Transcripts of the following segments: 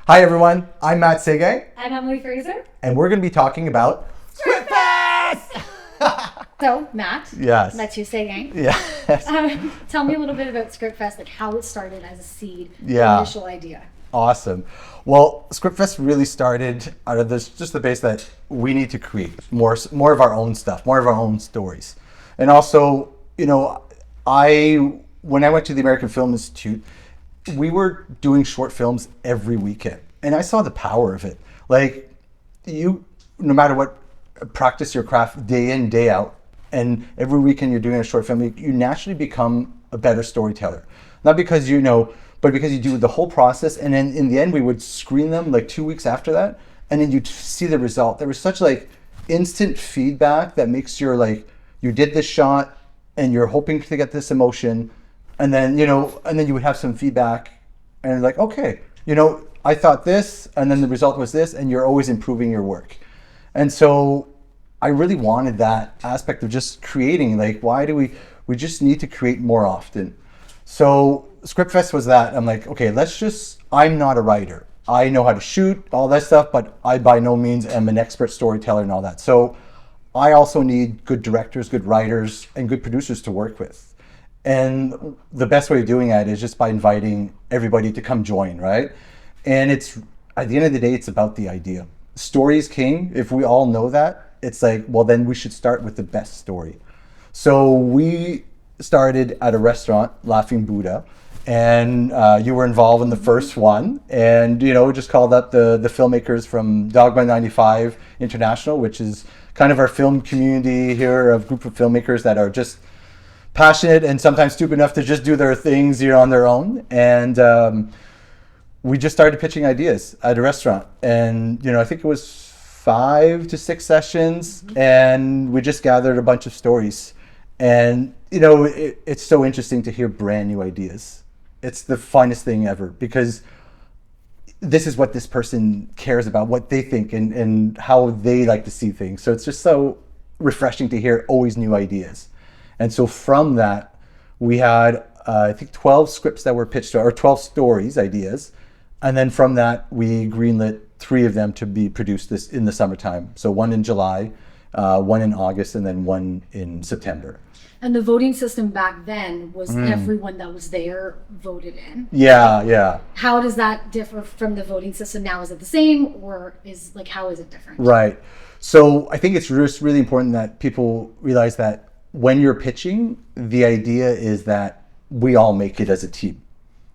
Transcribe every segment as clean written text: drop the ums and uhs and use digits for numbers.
Hi everyone, I'm Mat Seguin. I'm Emily Fraser. And we're going to be talking about SCRIPTFEST! So, Matt. Yes. Mat Seguin. Yes. Tell me a little bit about SCRIPTFEST, like how it started as a seed, Yeah. the initial idea. Awesome. Well, SCRIPTFEST really started out of this, just the base that we need to create more of our own stuff, more of our own stories. And also, when I went to the American Film Institute, we were doing short films every weekend. And I saw the power of it. Like, no matter what, practice your craft day in, day out. And every weekend you're doing a short film, you naturally become a better storyteller. Not because but because you do the whole process. And then in the end, we would screen them like 2 weeks after that. And then you'd see the result. There was such like instant feedback that makes you did this shot and you're hoping to get this emotion. And then, you would have some feedback and like, okay, I thought this, and then the result was this, and you're always improving your work. And so I really wanted that aspect of just creating, like, why do we just need to create more often. So SCRIPTFEST was that. I'm like, okay, I'm not a writer. I know how to shoot, all that stuff, but I by no means am an expert storyteller and all that. So I also need good directors, good writers, and good producers to work with. And the best way of doing that is just by inviting everybody to come join, right? And it's, at the end of the day, it's about the idea. Story is king. If we all know that, it's like, well, then we should start with the best story. So we started at a restaurant, Laughing Buddha, and you were involved in the first one. And, we just called up the filmmakers from Dogma 95 International, which is kind of our film community here, a group of filmmakers that are just passionate and sometimes stupid enough to just do their things on their own. And we just started pitching ideas at a restaurant. And, I think it was 5 to 6 sessions, and we just gathered a bunch of stories. And, it's so interesting to hear brand new ideas. It's the funnest thing ever, because this is what this person cares about, what they think and how they like to see things. So it's just so refreshing to hear always new ideas. And so from that, we had, I think, 12 scripts that were pitched, or 12 stories, ideas. And then from that, we greenlit 3 of them to be produced in the summertime. So 1 in July, 1 in August, and then 1 in September. And the voting system back then was everyone that was there voted in. Yeah. How does that differ from the voting system now? Is it the same, or how is it different? Right. So I think it's just really important that people realize that when you're pitching, the idea is that we all make it as a team,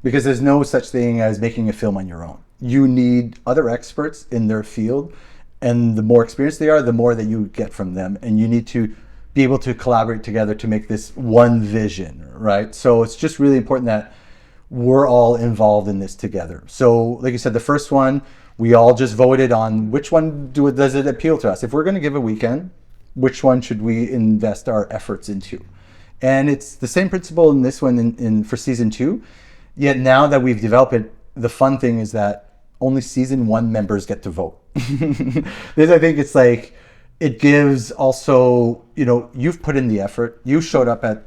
because there's no such thing as making a film on your own. You need other experts in their field, and the more experienced they are, the more that you get from them, and you need to be able to collaborate together to make this one vision, right? So it's just really important that we're all involved in this together. So like you said, the first one, we all just voted on which one does it appeal to us. If we're going to give a weekend, which one should we invest our efforts into? And it's the same principle in this one for season 2. Yet now that we've developed it, the fun thing is that only season 1 members get to vote. This, I think it's like, it gives also, you've put in the effort. You showed up at,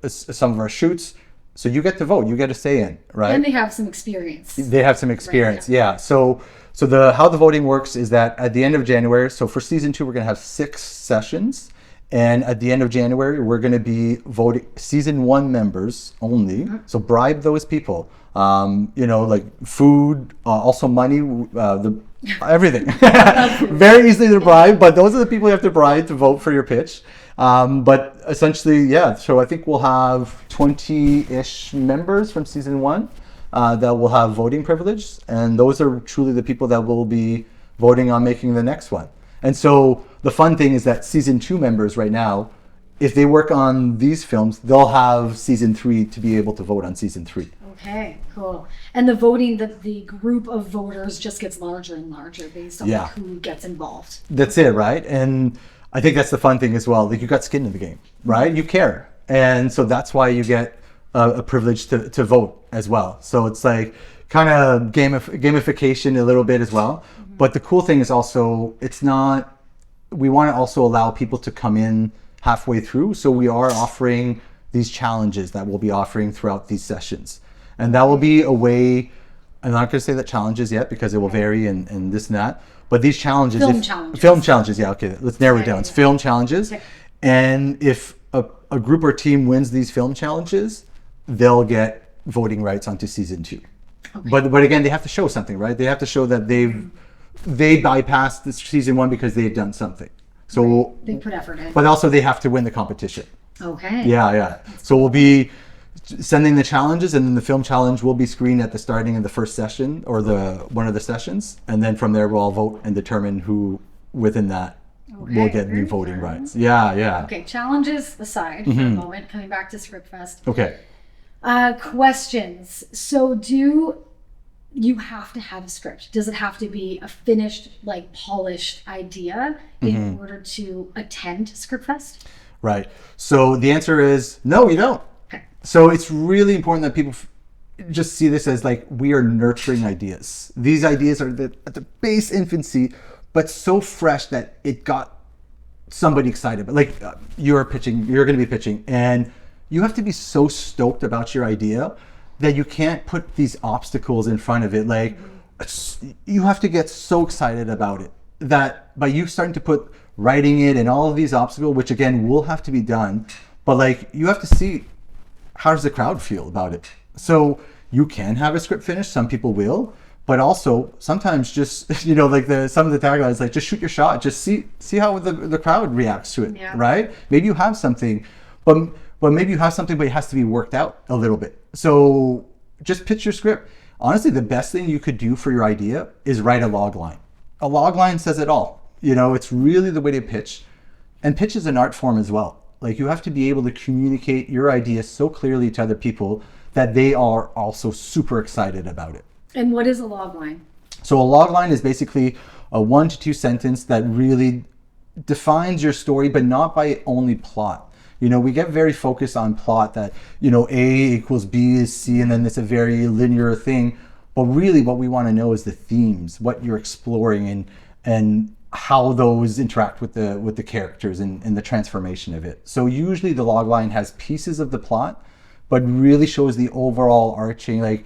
some of our shoots. So you get to vote. You get a say in, right? And they have some experience. They have some experience, right, yeah. So how the voting works is that at the end of January, so for season 2, we're going to have 6 sessions. And at the end of January, we're going to be voting season 1 members only. Mm-hmm. So bribe those people, like food, also money, everything. Very easily to bribe, but those are the people you have to bribe to vote for your pitch. But essentially, yeah, so I think we'll have 20-ish members from season 1 that will have voting privilege. And those are truly the people that will be voting on making the next one. And so the fun thing is that season 2 members right now, if they work on these films, they'll have season 3 to be able to vote on season 3. Okay, cool. And the voting, the group of voters just gets larger and larger based on who gets involved. That's it, right? And I think that's the fun thing as well. Like, you got skin in the game, right? You care. And so that's why you get a privilege to vote as well. So it's like kind of gamification a little bit as well. Mm-hmm. But the cool thing is also, we want to also allow people to come in halfway through. So we are offering these challenges that we'll be offering throughout these sessions. And that will be a way I'm not going to say that challenges yet because it will vary and this and that. But these challenges, Challenges. Film challenges, yeah, okay. Let's narrow it down. It's film challenges. Okay. And if a group or team wins these film challenges, they'll get voting rights onto season 2. Okay. But again, they have to show something, right? They have to show that they bypassed this season 1 because they've done something. So They put effort in. but also they have to win the competition. Okay. Yeah. So we'll be sending the challenges, and then the film challenge will be screened at the starting of the first session or one of the sessions, and then from there we'll all vote and determine who within that will get new voting rights. Yeah. Okay, challenges aside for a moment, coming back to SCRIPTFEST. Okay. Questions. So do you have to have a script? Does it have to be a finished, like polished idea in order to attend SCRIPTFEST? Right. So the answer is no, you don't. Okay. So it's really important that people just see this as like we are nurturing ideas. These ideas are at the base infancy, but so fresh that it got somebody excited. But like you're going to be pitching, and you have to be so stoked about your idea that you can't put these obstacles in front of it. Like you have to get so excited about it that by you starting to put writing it and all of these obstacles, which again will have to be done, but like you have to see how does the crowd feel about it. So you can have a script finished, some people will, but also sometimes just like some of the taglines like just shoot your shot, just see how the crowd reacts to it. Yeah. Right? Maybe you have something, but maybe you have something, but it has to be worked out a little bit. So just pitch your script. Honestly, the best thing you could do for your idea is write a log line. A log line says it all. It's really the way to pitch. And pitch is an art form as well. Like you have to be able to communicate your idea so clearly to other people that they are also super excited about it. And what is a log line? So a log line is basically a 1 to 2 sentence that really defines your story, but not by only plot. We get very focused on plot that, A equals B is C, and then it's a very linear thing. But really what we want to know is the themes, what you're exploring and how those interact with the characters and the transformation of it. So usually the log line has pieces of the plot, but really shows the overall arching, like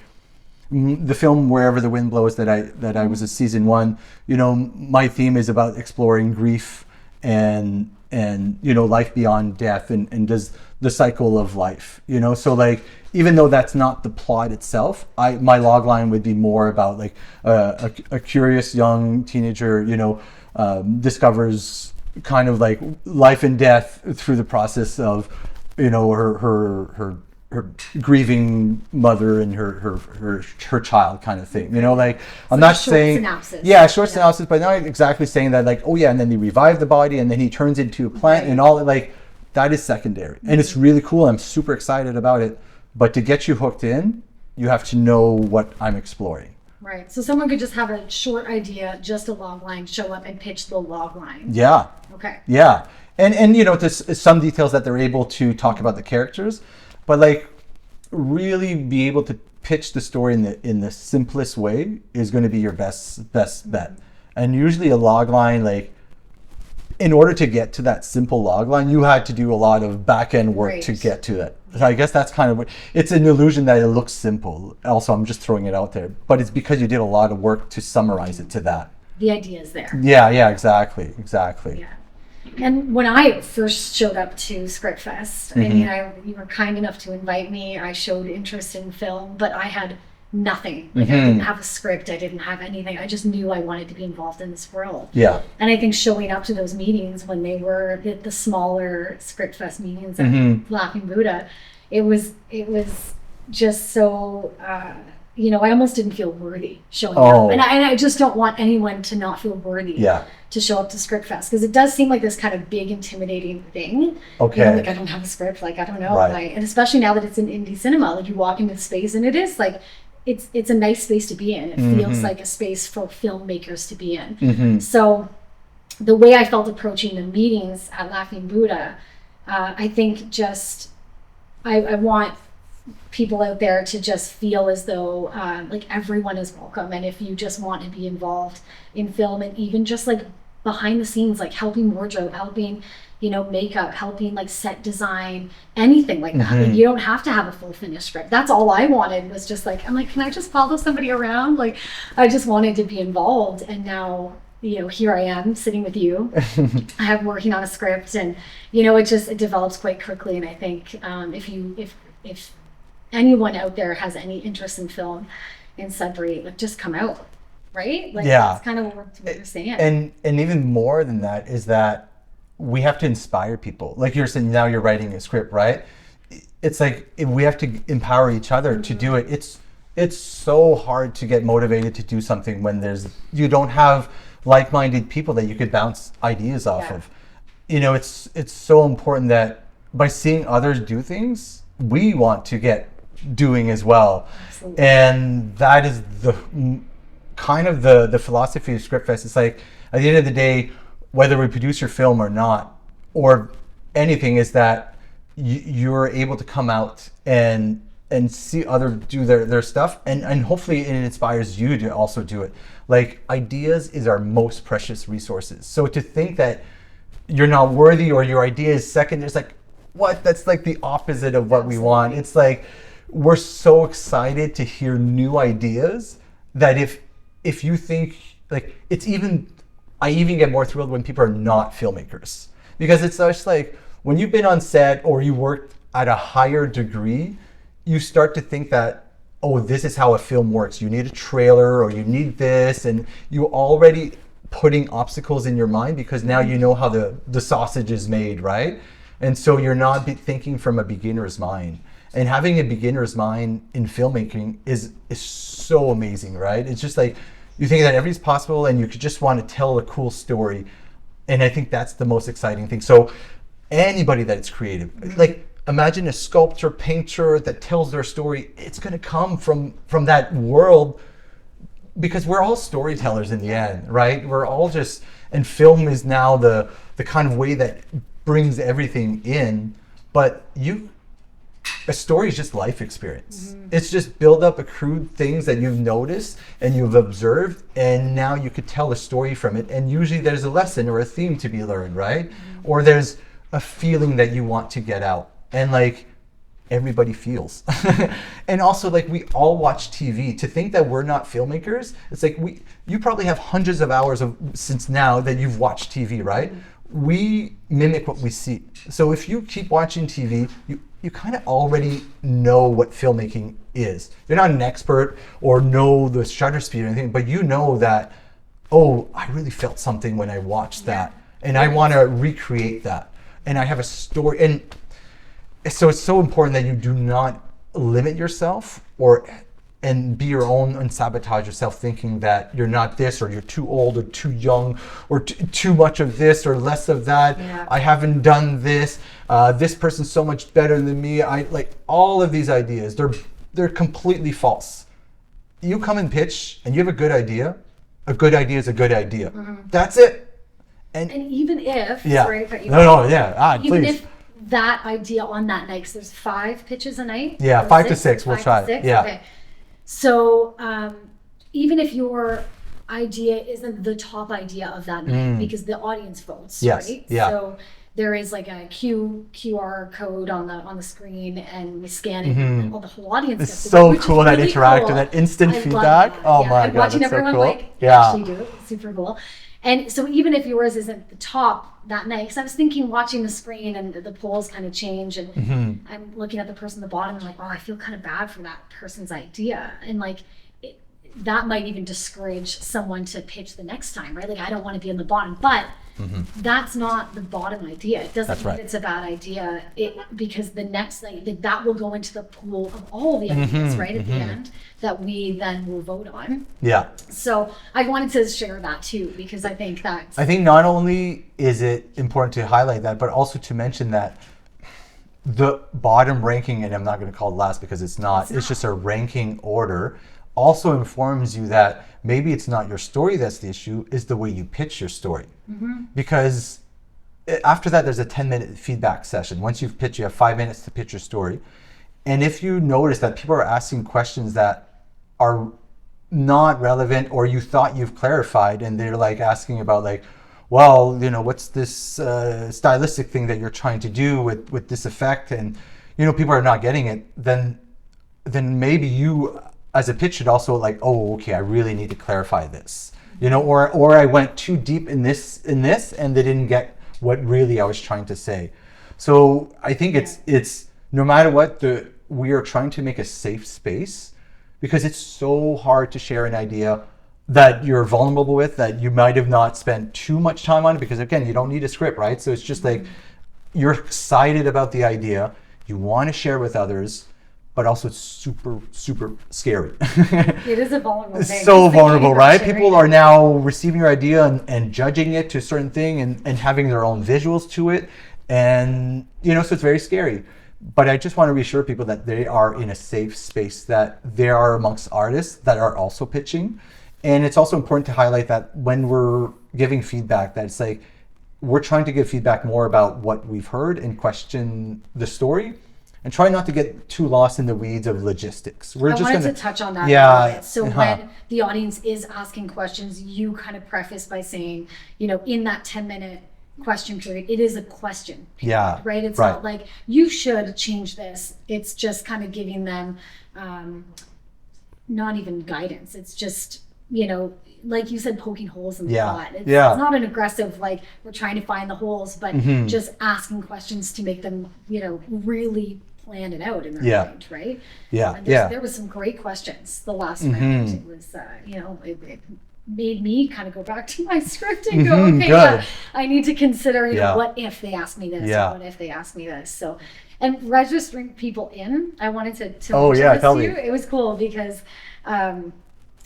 the film Wherever the Wind Blows that I was in season 1, my theme is about exploring grief and life beyond death and does the cycle of life, so like even though that's not the plot itself, my log line would be more about like a curious young teenager discovers kind of like life and death through the process of her grieving mother and her child kind of thing. Like I'm not saying synopsis, but not exactly saying that like, oh yeah, and then they revive the body and then he turns into a plant and all like that is secondary. And it's really cool. I'm super excited about it. But to get you hooked in, you have to know what I'm exploring. Right. So someone could just have a short idea, just a log line, show up and pitch the log line. Yeah. Okay. Yeah. And there's some details that they're able to talk about the characters, but like really be able to pitch the story in the simplest way is going to be your best bet. And usually a log line, like in order to get to that simple log line, you had to do a lot of back end work to get to that. So I guess that's kind of what it's an illusion that it looks simple. Also, I'm just throwing it out there, but it's because you did a lot of work to summarize it to that. The idea is there. Yeah, exactly. Yeah. And when I first showed up to SCRIPTFEST, I mean, you were kind enough to invite me. I showed interest in film, but I had nothing. Like I didn't have a script. I didn't have anything. I just knew I wanted to be involved in this world. Yeah. And I think showing up to those meetings when they were the smaller SCRIPTFEST meetings at Laughing Buddha, it was just so. I almost didn't feel worthy showing up. And I just don't want anyone to not feel worthy to show up to SCRIPTFEST, because it does seem like this kind of big, intimidating thing. Okay. Like, I don't have a script. Like, I don't know. Right. And especially now that it's in indie cinema, like you walk into the space and it is like, it's a nice space to be in. It feels like a space for filmmakers to be in. So the way I felt approaching the meetings at Laughing Buddha, I think just, I want people out there to just feel as though like everyone is welcome, and if you just want to be involved in film and even just like behind the scenes, like helping wardrobe, helping, you know, makeup, helping like set design, anything like that. Like, you don't have to have a full finished script. That's all I wanted, was just like, I'm like, can I just follow somebody around? Like, I just wanted to be involved. And now, you know, here I am sitting with you. I'm working on a script, and, you know, it develops quite quickly. And I think if anyone out there has any interest in film in Sudbury, like, just come out, right? Like, Yeah. that's kind of what we're saying. And even more than that is that we have to inspire people. Like you're saying, now you're writing a script, right? It's like we have to empower each other to do it. It's so hard to get motivated to do something when you don't have like-minded people that you could bounce ideas off of. You know, it's so important that by seeing others do things, we want to get doing as well. Absolutely. And that is the kind of the philosophy of ScriptFest. It's like, at the end of the day, whether we produce your film or not, or anything, is that you're able to come out and see others do their stuff, and hopefully it inspires you to also do it. Like, ideas is our most precious resources. So to think that you're not worthy or your idea is second, it's like, what? That's like the opposite of what we want. It's like, we're so excited to hear new ideas that if you think, like, I even get more thrilled when people are not filmmakers, because it's just like, when you've been on set or you worked at a higher degree, you start to think that, oh, this is how a film works. You need a trailer, or you need this, and you're already putting obstacles in your mind because now you know how the sausage is made, right? And so you're not thinking from a beginner's mind. And having a beginner's mind in filmmaking is so amazing, right? It's just like, you think that everything's possible, and you could just want to tell a cool story. And I think that's the most exciting thing. So anybody that's creative, like, imagine a sculptor, painter that tells their story. It's going to come from that world, because we're all storytellers in the end, right? We're all just, and film is now the kind of way that brings everything in. But a story is just life experience. It's just build up accrued things that you've noticed and you've observed, and now you could tell a story from it. And usually there's a lesson or a theme to be learned, right? Or there's a feeling that you want to get out. And like, everybody feels. And also, like, we all watch TV. To think that we're not filmmakers, it's like, you probably have hundreds of hours since now that you've watched TV, right? We mimic what we see. So if you keep watching TV, you kind of already know what filmmaking is. You're not an expert or know the shutter speed or anything, but you know that, oh, I really felt something when I watched that, and I want to recreate that. And I have a story. And so it's so important that you do not limit yourself and be your own and sabotage yourself, thinking that you're not this, or you're too old, or too young, or too much of this or less of that. I haven't done this. This person's so much better than me. Like, all of these ideas, they're completely false. You come and pitch, and you have a good idea. A good idea is a good idea. That's it. And even if, even please. If that idea on that night, because there's 5 pitches a night. Yeah, 5 to 6. We'll try. Yeah. Okay. So even if your idea isn't the top idea of that night, because the audience votes, right? Yeah. So there is like a QR code on the screen, and we scan it, and the whole audience gets it. It's so cool, that really interactive, cool. That instant feedback. Oh my God, watching that's everyone so cool. Actually do it. It's super cool. And so even if yours isn't the top that night, because I was thinking, watching the screen, and the polls kind of change, and I'm looking at the person at the bottom, and I'm like, oh, I feel kind of bad for that person's idea. And like, that might even discourage someone to pitch the next time, right? Like, I don't want to be on the bottom, but that's not the bottom idea. It doesn't mean it's a bad idea, because the next night, that will go into the pool of all the ideas, right, at the end, that we then will vote on. Yeah. So I wanted to share that too, because I think not only is it important to highlight that, but also to mention that the bottom ranking, and I'm not going to call it last because it's not. It's just a ranking order, also informs you that maybe it's not your story that's the issue, is the way you pitch your story. Because after that, there's a 10-minute feedback session. Once you've pitched, you have 5 minutes to pitch your story. And if you notice that people are asking questions that are not relevant, or you thought you've clarified, and they're like asking about, like, well, what's this stylistic thing that you're trying to do with this effect, and people are not getting it, then maybe you as a pitch should also like, oh, okay, I really need to clarify this, or I went too deep in this and they didn't get what really I was trying to say. So I think it's no matter what, we are trying to make a safe space, because it's so hard to share an idea that you're vulnerable with, that you might have not spent too much time on, because again, you don't need a script, right? So it's just like, you're excited about the idea, you want to share with others, but also it's super, super scary. It is a vulnerable thing. It's so vulnerable, right? People are now receiving your idea and judging it to a certain thing and having their own visuals to it. And, so it's very scary. But I just want to reassure people that they are in a safe space, that they are amongst artists that are also pitching. And it's also important to highlight that when we're giving feedback, that it's like, we're trying to give feedback more about what we've heard and question the story, and try not to get too lost in the weeds of logistics. I wanted to touch on that a little bit. So when the audience is asking questions, you kind of preface by saying, in that 10-minute question period, it is a question period, right? It's not like you should change this. It's just kind of giving them not even guidance. It's just, like you said, poking holes in the plot. It's not an aggressive, like, we're trying to find the holes, but just asking questions to make them, really plan it out in their mind, right? There was some great questions the last round. It was, it made me kind of go back to my script and go, okay, I need to consider, what if they ask me this? What if they ask me this? So, and registering people in, I wanted to mention this to you. It was cool because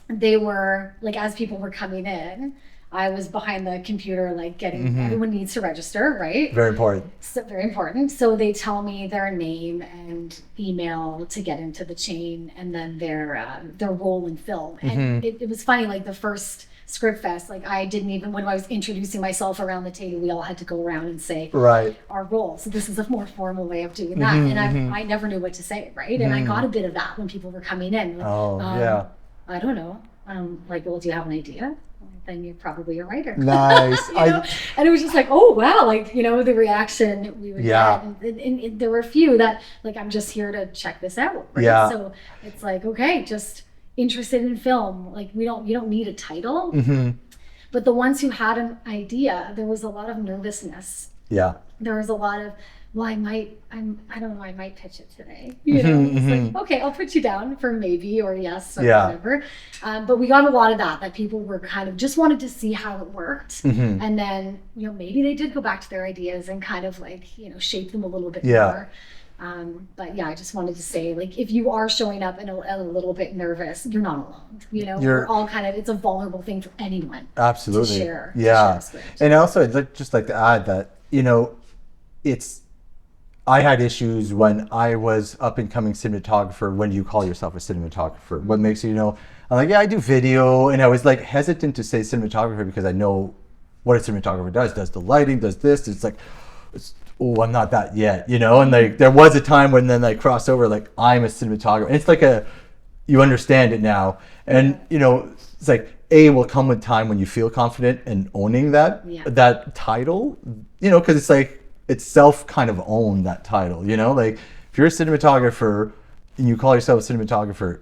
they were, like, as people were coming in, I was behind the computer, like, getting, everyone needs to register, right? Very important. So, very important. So they tell me their name and email to get into the chain, and then their role in film. And it was funny, like, the first SCRIPTFEST, like, I didn't even, when I was introducing myself around the table, we all had to go around and say our role. So this is a more formal way of doing that. And I never knew what to say, right? And I got a bit of that when people were coming in. Like, I don't know. Like, well, do you have an idea? Then you're probably a writer. Nice. And it was just like, oh, wow. Like, the reaction we would get. And there were a few that, like, I'm just here to check this out. Right? So it's like, okay, just interested in film. Like, you don't need a title. But the ones who had an idea, there was a lot of nervousness. There was a lot of, well, I don't know, I might pitch it today. It's like, okay, I'll put you down for maybe or yes or whatever. But we got a lot of that people were kind of just wanted to see how it worked. And then, maybe they did go back to their ideas and kind of like, shape them a little bit more. But I just wanted to say, like, if you are showing up and a little bit nervous, you're not alone. We're all kind of, it's a vulnerable thing for anyone. Absolutely. To share. To share a script. And also, I'd just like to add that, I had issues when I was up and coming cinematographer. When you call yourself a cinematographer, what makes you, I'm like, I do video, and I was like hesitant to say cinematographer because I know what a cinematographer does the lighting, does this. It's like, I'm not that yet, and like there was a time when then I crossed over, like, I'm a cinematographer. And it's like you understand it now, and it's like will come with time when you feel confident in owning that title, because it's like, it's self kind of own that title, like if you're a cinematographer and you call yourself a cinematographer,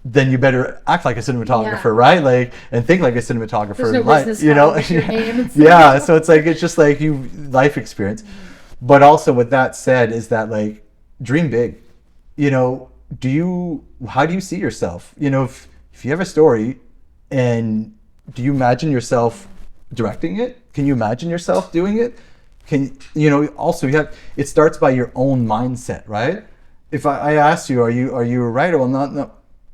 then you better act like a cinematographer, right? Like, and think like a cinematographer. There's no business with your name. So it's like, it's just like life experience. But also with that said is that, like, dream big. How do you see yourself? If you have a story, and do you imagine yourself directing it? Can you imagine yourself doing it? Also it starts by your own mindset, right? If I ask you, are you a writer? Well, no,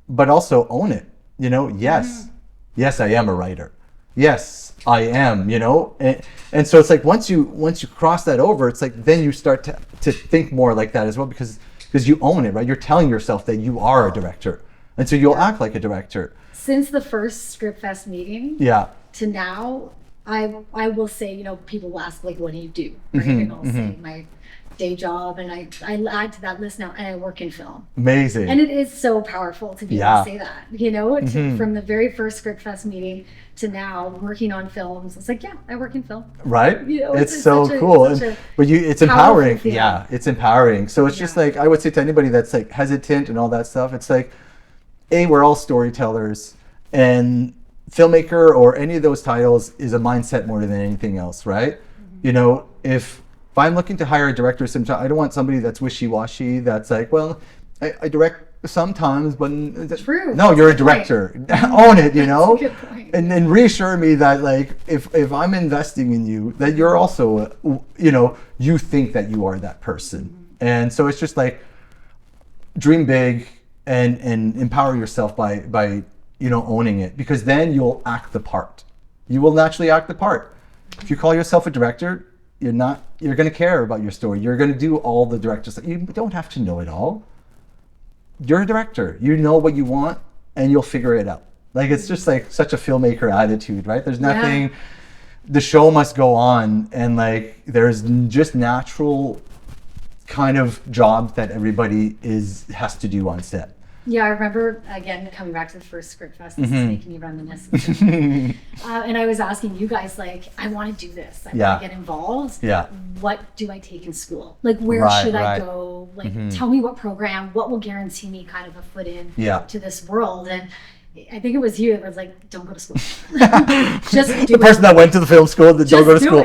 but also own it. Yes, I am a writer. Yes, I am. And so it's like once you cross that over, it's like then you start to think more like that as well, because you own it, right? You're telling yourself that you are a director, and so you'll act like a director. Since the first SCRIPTFEST meeting, to now, I will say, people will ask, like, what do you do? Right? And I'll say day job, and I add to that list now, and I work in film. Amazing. And it is so powerful to be able to say that, you know, from the very first SCRIPTFEST meeting to now working on films. It's like, yeah, I work in film. Right? You know, it's so cool. But it's empowering. Feeling. Yeah, it's empowering. So it's just like, I would say to anybody that's like hesitant and all that stuff, it's like, we're all storytellers, and filmmaker or any of those titles is a mindset more than anything else, right? You know, if I'm looking to hire a director, I don't want somebody that's wishy-washy, that's like, well, I direct sometimes, but True. No, you're a director. Own it, you know? That's a good point. And then reassure me that, like, if I'm investing in you, that you're also, you know, you think that you are that person. And so it's just like, dream big and empower yourself by you know, owning it, because then you'll act the part. You will naturally act the part. If you call yourself a director, you're going to care about your story. You're going to do all the director stuff. You don't have to know it all. You're a director. You know what you want, and you'll figure it out. Like, it's just like such a filmmaker attitude, right? There's nothing, the show must go on, and like, there's just natural kind of jobs that everybody has to do on set. Yeah, I remember, again, coming back to the first SCRIPTFEST, this is making me reminisce. And I was asking you guys, like, I want to do this. I want to get involved. Yeah. What do I take in school? Like, where should I go? Like, tell me what program, what will guarantee me kind of a foot in to this world? And I think it was you that was like, don't go to school. Just do the person that went to the film school that don't go to school.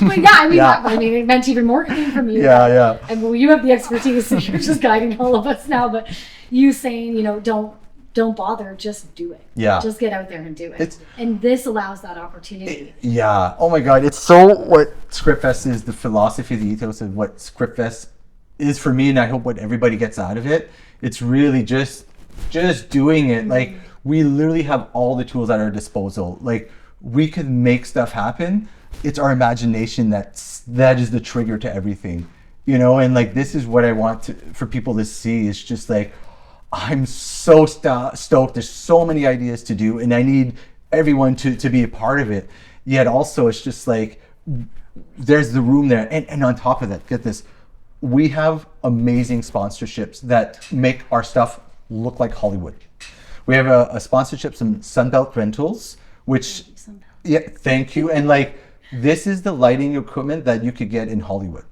But yeah, I mean, it meant even more coming from you. Yeah. And well, you have the expertise, so you're just guiding all of us now. But you saying, you know, don't bother, just do it. Yeah. Just get out there and do it. And this allows that opportunity. Yeah. Oh my God. It's so what SCRIPTFEST is, the philosophy, the ethos of what SCRIPTFEST is for me, and I hope what everybody gets out of it. It's really just doing it. Like, we literally have all the tools at our disposal. Like, we could make stuff happen. It's our imagination that is the trigger to everything, you know. And like, this is what I want for people to see. It's just like, I'm so stoked. There's so many ideas to do, and I need everyone to be a part of it. Yet also, it's just like, there's the room there. And on top of that, get this, we have amazing sponsorships that make our stuff look like Hollywood. We have a sponsorship from Sunbelt Rentals, which, thank you. And like, this is the lighting equipment that you could get in Hollywood.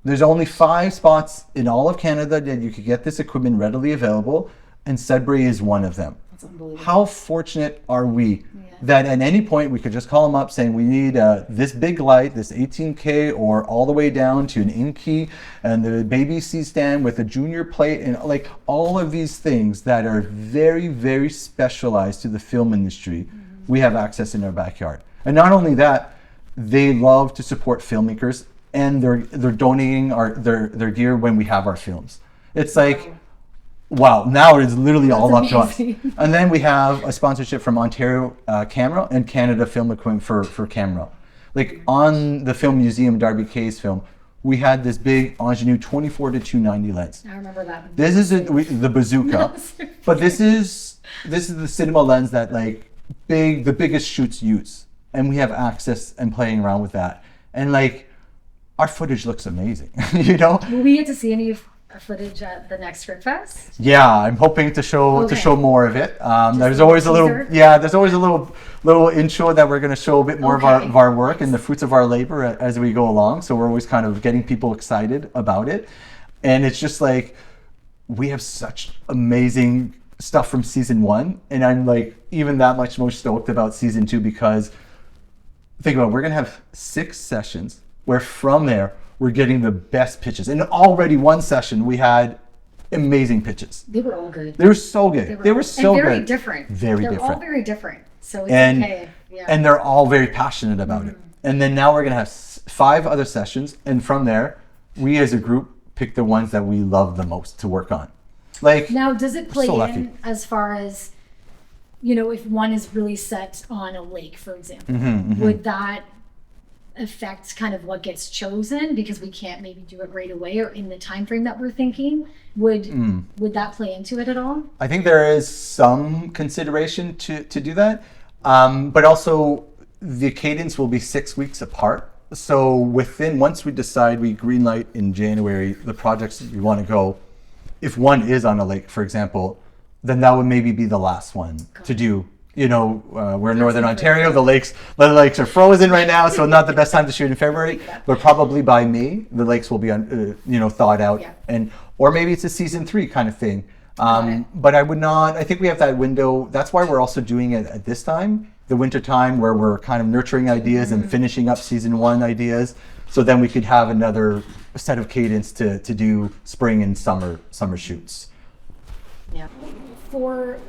There's only 5 spots in all of Canada that you could get this equipment readily available, and Sudbury is one of them. That's unbelievable. How fortunate are we that at any point we could just call them up saying, we need this big light, this 18K, or all the way down to an in-key, and the baby C-stand with a junior plate, and like all of these things that are very, very specialized to the film industry. We have access in our backyard. And not only that, they love to support filmmakers, and they're donating their gear when we have our films. It's like, wow, now it's literally all up to us. And then we have a sponsorship from Ontario Camera and Canada Film Equipment for camera. Like, on the Film Museum, Darby Kay's film, we had this big Ingenue 24-290 lens. I remember that. This is the bazooka, but this is the cinema lens that like the biggest shoots use, and we have access and playing around with that, and like, our footage looks amazing, you know. Will we get to see any footage at the next SCRIPTFEST? Yeah, I'm hoping to show more of it. There's always a little intro that we're going to show a bit more of our work and the fruits of our labor as we go along. So we're always kind of getting people excited about it, and it's just like, we have such amazing stuff from season 1, and I'm like even that much more stoked about season 2, because think about it, we're going to have 6 sessions where from there we're getting the best pitches. And already one session we had amazing pitches. They were all good. They were so good. They were so good. Very different. They're all very different. So it's okay. Yeah. And they're all very passionate about it. And then now we're going to have 5 other sessions. And from there, we as a group pick the ones that we love the most to work on. Like, now, does it play so in as far as, you know, if one is really set on a lake, for example, would that affect kind of what gets chosen, because we can't maybe do it right away or in the time frame that we're thinking? Would that play into it at all? I think there is some consideration to do that, but also the cadence will be 6 weeks apart. So once we decide, we green light in January the projects that we want to go. If one is on a lake, for example, then that would maybe be the last one to do. We're in Northern Ontario. The lakes are frozen right now, so not the best time to shoot in February. But probably by May, the lakes will be thawed out, or maybe it's a season 3 kind of thing. But I think we have that window. That's why we're also doing it at this time, the winter time, where we're kind of nurturing ideas and finishing up season 1 ideas. So then we could have another set of cadence to do spring and summer shoots. Yeah. For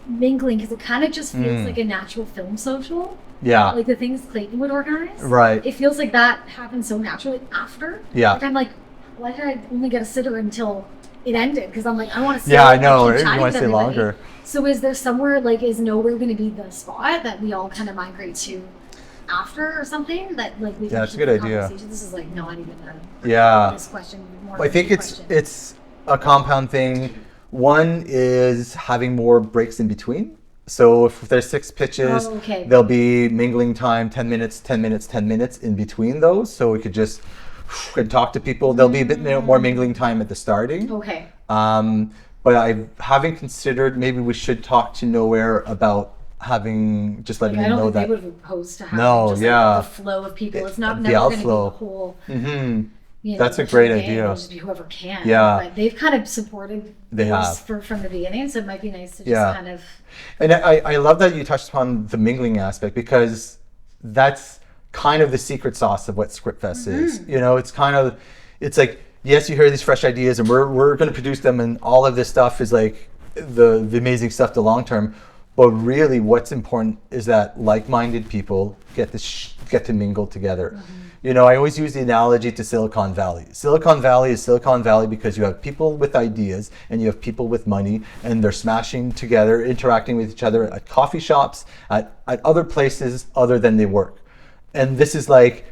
mingling, because it kind of just feels like a natural film social. Yeah. Like the things Clayton would organize. Right. It feels like that happens so naturally after. Yeah. Like I'm like, why did I only get a sitter until it ended? Because I'm like, I want to stay. Yeah, I know. You want to stay longer. So is there somewhere, like, is nowhere going to be the spot that we all kind of migrate to after or something? That like we can that's a keep good the idea. conversation? This is like not even this question. More I think it's a compound thing. One is having more breaks in between. So if there's 6 pitches, there'll be mingling time, 10 minutes, 10 minutes, 10 minutes in between those. So we could just talk to people. There'll be a bit more mingling time at the starting. Okay. But I haven't considered, maybe we should talk to Nowhere about letting them know that. I don't think they would have opposed to having the flow of people. It's not never going to be the whole. That's a great idea. Just be whoever can. Yeah. But they've kind of supported from the beginning, so it might be nice to just kind of. And I love that you touched upon the mingling aspect, because that's kind of the secret sauce of what SCRIPTFEST is. It's like, yes, you hear these fresh ideas and we're going to produce them, and all of this stuff is like the amazing stuff the long term. But really what's important is that like-minded people get to mingle together. I always use the analogy to Silicon Valley. Silicon Valley is Silicon Valley because you have people with ideas and you have people with money, and they're smashing together, interacting with each other at coffee shops, at other places other than they work. And this is like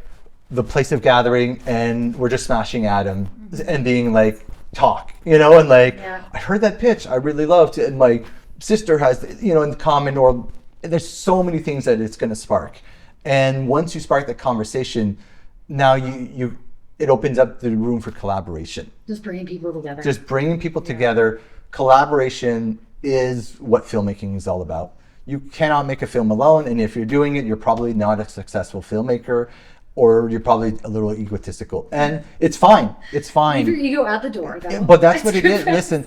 the place of gathering, and we're just smashing atoms and being like, talk, and like, I heard that pitch, I really loved it, and my sister has, in common, or there's so many things that it's going to spark. And once you spark that conversation, now it opens up the room for collaboration. Just bringing people together. Collaboration is what filmmaking is all about. You cannot make a film alone, and if you're doing it, you're probably not a successful filmmaker, or you're probably a little egotistical. And it's fine. It's fine. Leave your ego at the door, though. But that's what it is. Listen,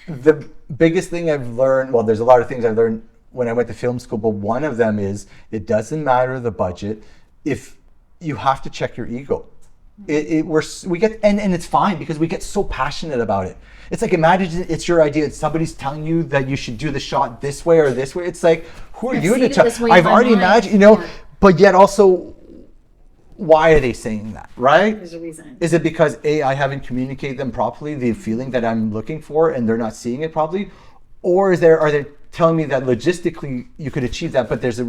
the biggest thing I've learned, well, there's a lot of things I've learned when I went to film school, but one of them is it doesn't matter the budget if you have to check your ego. We get and it's fine, because we get so passionate about it. It's like, imagine it's your idea and somebody's telling you that you should do the shot this way or this way. It's like, who are you to tell? I've already imagined, but yet also, why are they saying that, right? There's a reason. Is it because I haven't communicated them properly, the feeling that I'm looking for, and they're not seeing it properly? Or are they telling me that logistically you could achieve that, but there's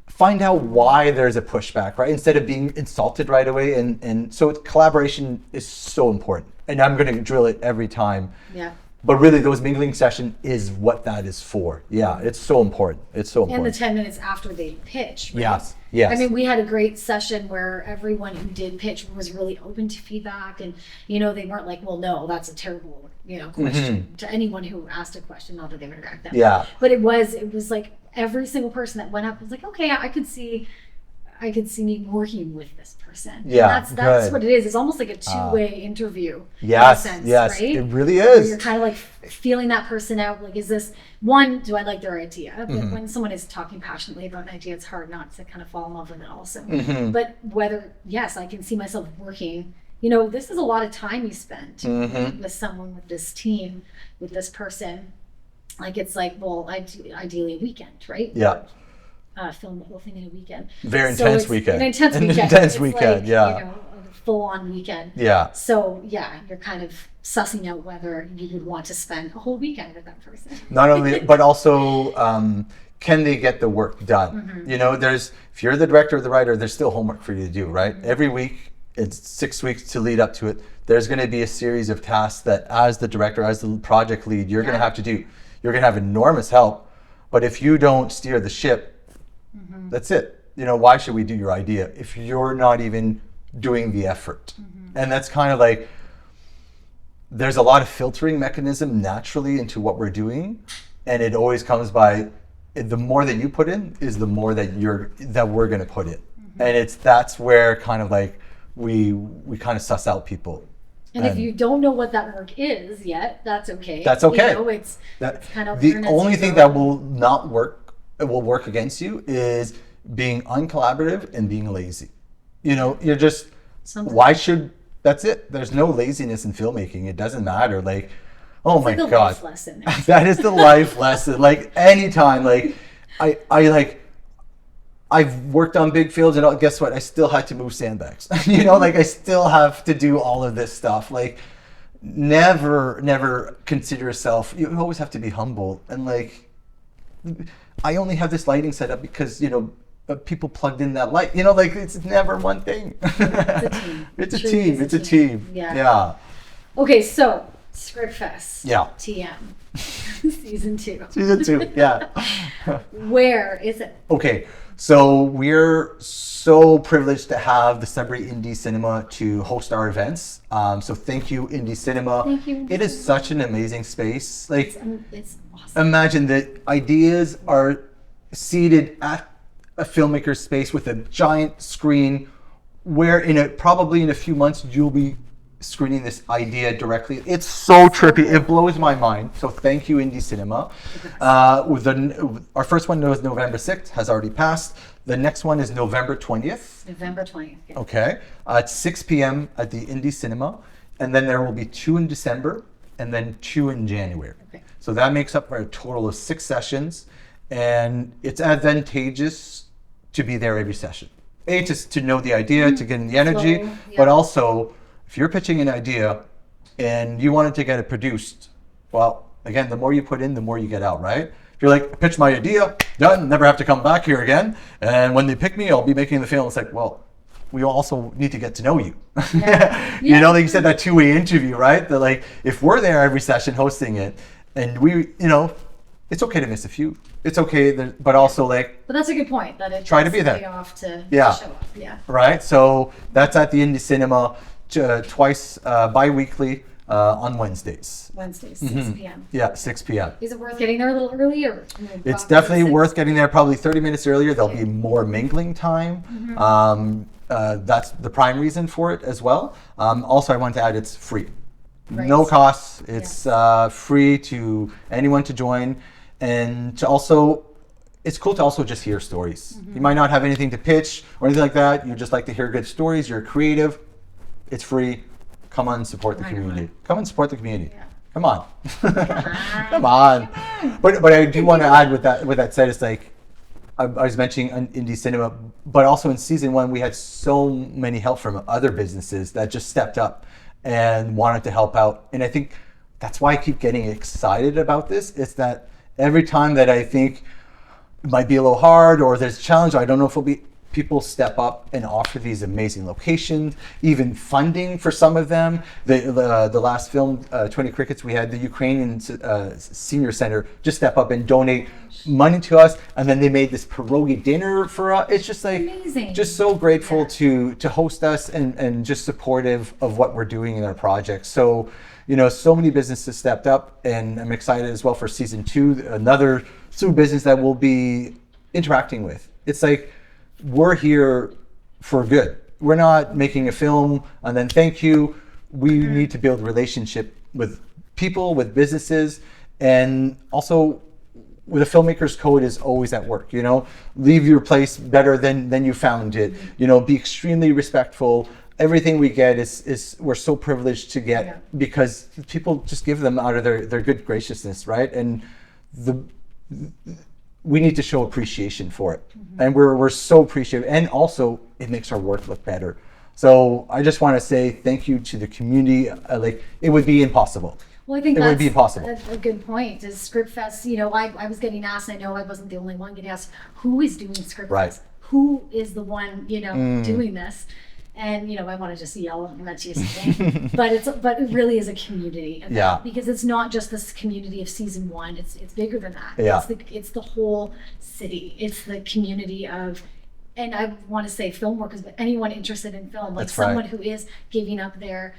find out why there's a pushback, right? Instead of being insulted right away. And so collaboration is so important. And I'm going to drill it every time. Yeah. But really, those mingling session is what that is for. Yeah, it's so important. It's so important. And the 10 minutes after they pitch, right? Yes, yes. I mean, we had a great session where everyone who did pitch was really open to feedback. And, they weren't like, well, no, that's a terrible, question to anyone who asked a question, not that they would correct them. Yeah. But it was like every single person that went up was like, okay, I could see me working with this person. Yeah, and that's what it is. It's almost like a two-way interview. Yes, in a sense, yes, right? It really is. Where you're kind of like feeling that person out. Like, is this one? Do I like their idea? But when someone is talking passionately about an idea, it's hard not to kind of fall in love with it also. But yes, I can see myself working. This is a lot of time you spend with someone, with this team, with this person. Like, it's like, well, ideally a weekend, right? Yeah. Film the whole thing in a weekend. Very intense weekend. An intense weekend. Intense weekend, like, yeah. A full-on weekend. Yeah. So, yeah, you're kind of sussing out whether you would want to spend a whole weekend with that person. Not only, but also, can they get the work done? If you're the director or the writer, there's still homework for you to do, right? Every week, it's 6 weeks to lead up to it. There's going to be a series of tasks that, as the director, as the project lead, you're going to have to do. You're going to have enormous help, but if you don't steer the ship, that's it. why should we do your idea if you're not even doing the effort? And that's kind of like, there's a lot of filtering mechanism naturally into what we're doing, and it always comes by the more that you put in is the more that we're going to put in. And that's where kind of like we kind of suss out people. And if you don't know what that work is yet, that's okay. That's okay. It's kind of the only thing that will not work, it will work against you, is being uncollaborative and being lazy. You're just, that's it. There's no laziness in filmmaking. It doesn't matter. Like, oh my God. Life lesson. That is the life lesson. Like, anytime, like, I've worked on big fields, and guess what? I still had to move sandbags. Like, I still have to do all of this stuff. Like, never consider yourself. You always have to be humble. And like, I only have this lighting set up because, people plugged in that light. Like, it's never one thing. It's a team. It's a team. Yeah. Okay, so SCRIPTFEST. Yeah. TM. Season 2. Season 2. Yeah. Where is it? Okay. So we're so privileged to have the Sudbury Indie Cinema to host our events. So thank you, Indie Cinema. Thank you. It is such an amazing space. Like, it's awesome. Imagine that ideas are seated at a filmmaker's space with a giant screen, where probably in a few months you'll be screening this idea directly. It's so trippy. It blows my mind. So thank you, Indie Cinema. Our first one was November 6th, has already passed. The next one is November 20th. November 20th. Yeah. Okay. At 6 p.m. at the Indie Cinema. And then there will be 2 in December and then 2 in January. Okay. So that makes up for a total of 6 sessions. And it's advantageous to be there every session. Just to know the idea, to get in the energy, but also, if you're pitching an idea and you wanted to get it produced, well, again, the more you put in, the more you get out, right? If you're like, pitch my idea, done, never have to come back here again. And when they pick me, I'll be making the film. It's like, well, we also need to get to know you. Yeah. Like you said, that 2-way interview, right? That like, if we're there every session hosting it, and we, it's okay to miss a few. It's okay, but also like. But that's a good point. That it try to be there. Pay off to show up. Yeah. Right. So that's at the Indie Cinema twice bi-weekly on Wednesdays. 6 p.m. Yeah, 6 p.m. Is it worth getting there a little early, or? It's definitely worth getting there. Probably 30 minutes earlier. There'll be more mingling time. That's the prime reason for it as well. Also, I want to add, it's free. Right. No costs. It's free to anyone to join. And to also, it's cool to also just hear stories. You might not have anything to pitch or anything like that. You just like to hear good stories. You're creative. It's free. Come on and support the community. Come and support the community. Yeah. Come on. Come on. But I do want to add with that said, it's like, I was mentioning Indie Cinema, but also in season 1, we had so many help from other businesses that just stepped up and wanted to help out. And I think that's why I keep getting excited about this. It's that every time that I think it might be a little hard or there's a challenge, I don't know if it'll be, people step up and offer these amazing locations, even funding for some of them. The last film, 20 Crickets, we had the Ukrainian Senior Center just step up and donate money to us, and then they made this pierogi dinner for us. It's just like, amazing. Just so grateful to host us and just supportive of what we're doing in our project. So, so many businesses stepped up, and I'm excited as well for season 2, another business that we'll be interacting with. It's like, we're here for good. We're not making a film and then thank you. We need to build relationship with people, with businesses, and also with a filmmaker's code is always at work. Leave your place better than you found it. Be extremely respectful. Everything we get is we're so privileged to get because people just give them out of their good graciousness, right? And we need to show appreciation for it. And we're so appreciative. And also, it makes our work look better. So I just want to say thank you to the community. It would be impossible. Well, I think would be impossible. A good point. Is SCRIPTFEST, I was getting asked, I know I wasn't the only one getting asked, who is doing SCRIPTFEST? Right. Who is the one, doing this? And I want to just yell and let you say, but it really is a community event. Yeah. Because it's not just this community of season 1. It's bigger than that. Yeah. It's the whole city. It's the community of and I want to say film workers, but anyone interested in film, like That's right. someone who is giving up their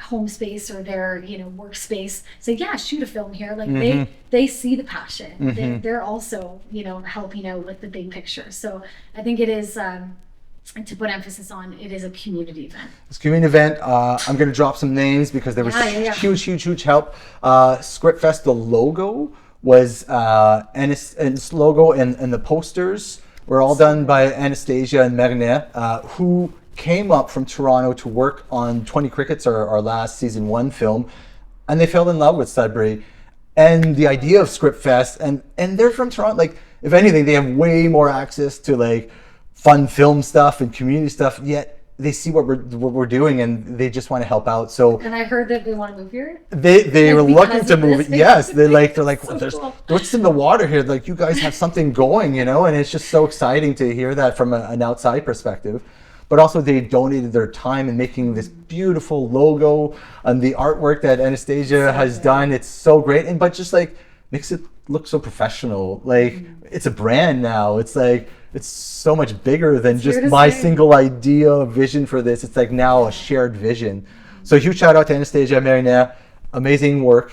home space or their workspace, say, yeah, shoot a film here. Like they see the passion. They're also helping out with the big picture. So I think it is to put emphasis on, it is a community event. It's a community event. I'm going to drop some names because there was huge help. SCRIPTFEST, the logo was and its logo and the posters were all done by Anastasia and Marina, who came up from Toronto to work on 20 Crickets, our last season 1 film, and they fell in love with Sudbury and the idea of SCRIPTFEST, and they're from Toronto. Like, if anything, they have way more access to like fun film stuff and community stuff, yet they see what we're doing and they just want to help out. So, and I heard that they want to move here. They were looking to move it. Yes, they're like so there's cool. What's in the water here? Like, you guys have something going, and it's just so exciting to hear that from an outside perspective. But also they donated their time in making this beautiful logo and the artwork that Anastasia has done. It's so great, but just like makes it look so professional. Like, it's a brand now. It's like, it's so much bigger than just my single idea, vision for this. It's like now a shared vision. So huge shout out to Anastasia, Marina. Amazing work.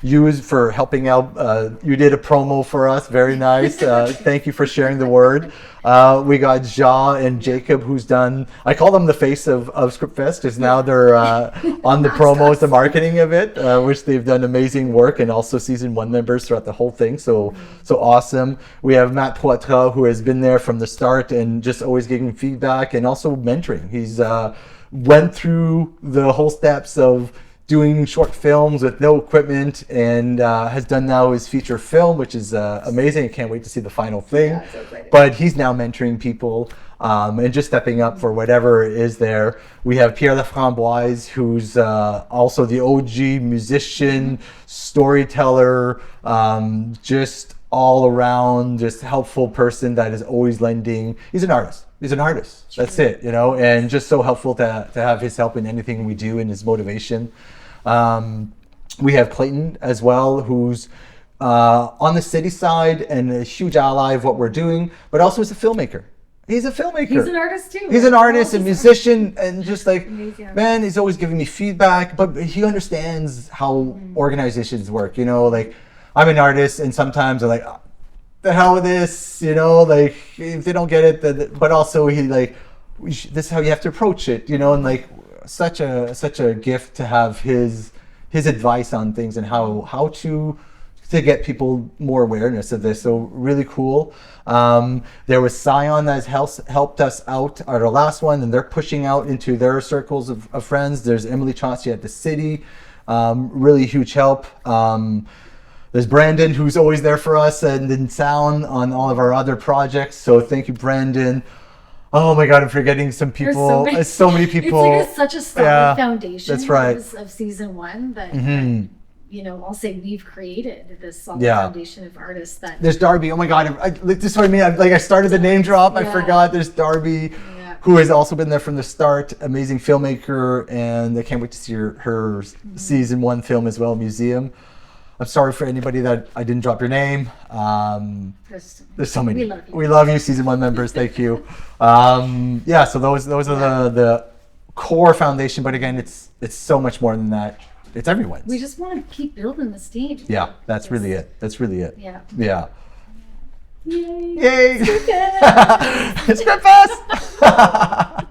You for helping out. You did a promo for us. Very nice. Thank you for sharing the word. We got Ja and Jacob, who's done, I call them the face of SCRIPTFEST, because now they're on the promos, the marketing of it, which they've done amazing work, and also season 1 members throughout the whole thing. So awesome. We have Matt Poitras, who has been there from the start and just always giving feedback and also mentoring. He's went through the whole steps of doing short films with no equipment, and has done now his feature film, which is amazing. I can't wait to see the final thing. Yeah, so excited. But he's now mentoring people and just stepping up for whatever is there. We have Pierre Laframboise, who's also the OG musician, storyteller, just all around, just helpful person that is always lending. He's an artist. That's it, and just so helpful to have his help in anything we do and his motivation. We have Clayton as well, who's on the city side and a huge ally of what we're doing, but also is a filmmaker. He's a filmmaker. He's an artist too. He's an artist, a musician, and just like, amazing. Man, he's always giving me feedback, but he understands how organizations work. Like, I'm an artist, and sometimes I'm like, the hell with this, like, if they don't get it, then, but also he like, this is how you have to approach it, and like such a gift to have his advice on things and how to get people more awareness of this. So really cool. There was Scion that has helped us out at our last one, and they're pushing out into their circles of friends. There's Emily Chauncey at the city, really huge help. There's Brandon, who's always there for us and in sound on all of our other projects. So thank you, Brandon. Oh my God, I'm forgetting some people. There's so many people. It's like such a solid foundation. That's right. Of season 1 that, I'll say we've created this solid foundation of artists that. There's Darby. Oh my God, this is what I mean. I started the name drop. I forgot. There's Darby, who has also been there from the start. Amazing filmmaker, and I can't wait to see her season 1 film as well, Museum. I'm sorry for anybody that I didn't drop your name. There's so many. We love you, season 1 members. Thank you. So those are the core foundation. But again, it's so much more than that. It's everyone's. We just want to keep building this team. Yeah, that's really it. Yeah. Yeah. Yay! Yay! SCRIPTFEST! SCRIPTFEST!